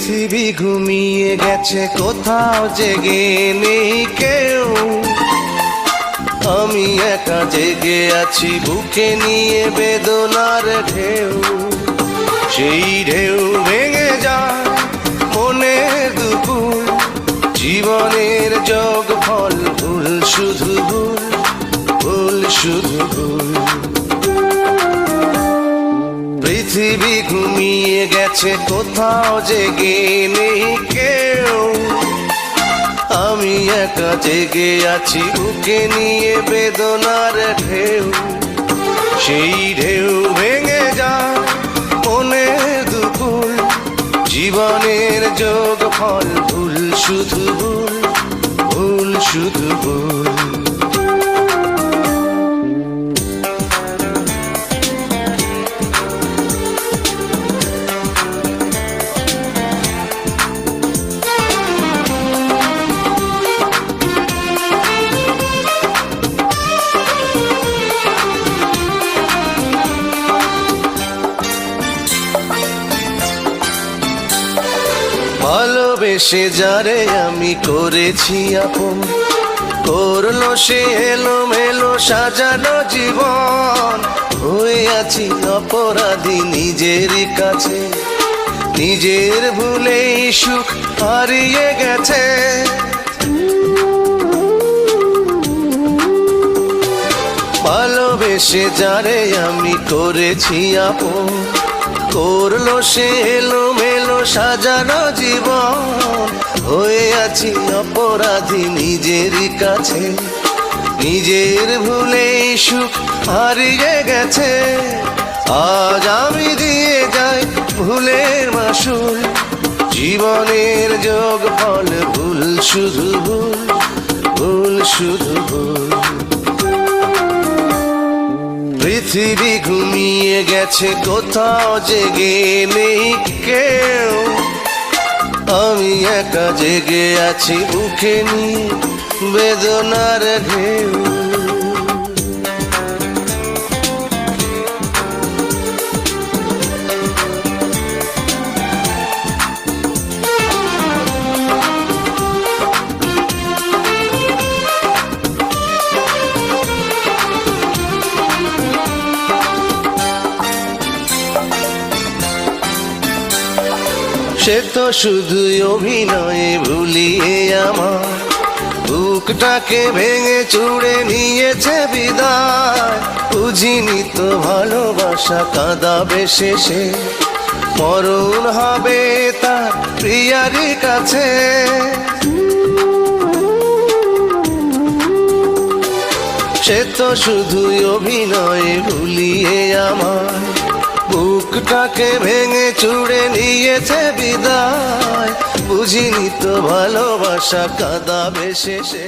পৃথিবী ঘুমিয়ে গেছে, কোথাও জেগে নেই কেউ। আমি একা জেগে আছি, বুকে নিয়ে বেদনার ঢেউ। সেই ঢেউ ভেঙে যায় মনের দুপুর, জীবনের যোগ ফল ভুল, শুধু ভুল, ভুল শুধু ভুল। পৃথিবী ঘুমিয়ে গেছে, কোথাও জেগে নেই কেউ। আমি একা জেগে আছি, বুকে নিয়ে বেদনার ঢেউ। সেই ঢেউ ভেঙে যায় মনের দুপুর, জীবনের যোগ ফল ভুল, শুধু ভুল, ভুল শুধু ভুল। ভালোবেসে যারে আমি করেছি আপন, করলো সে এলোমেলো সাজানো জীবন। হয়ে আছি অপরাধী নিজের কাছে, নিজের ভুলেই সুখ হারিয়ে গেছে। ভালোবেসে যারে আমি করেছি আপন, করলো সে এলোমেলো সাজানো জীবন। হয়ে আছি অপরাধী নিজের কাছে, নিজের ভুলেই সুখ হারিয়ে গেছে। আজ আমি দিয়ে যাই ভুলের মাসুল, জীবনের যোগ ফল ভুল, শুধু ভুল, ভুল শুধু ভুল। পৃথিবী ঘুমিয়ে গেছে, কোথাও জেগে নেই কেউ। আমি একা জেগে আছি, বুকে নিয়ে বেদনার ঢেউ। সে তো শুধু অভিনয়ে ভুলিয়ে আমার বুকটাকে ভেঙে চুড়ে নিয়েছে বিদায়। বুঝিনি তো ভালোবাসা কাঁদাবে শেষে, মরণ হবে তার প্রিয়ারি কাছে। সে তো শুধু অভিনয়ে ভুলিয়ে আমার বুকটাকে ভেঙে চুড়ে নিয়েছে বিদায়। বুঝিনি তো ভালোবাসা কাঁদাবে শেষে।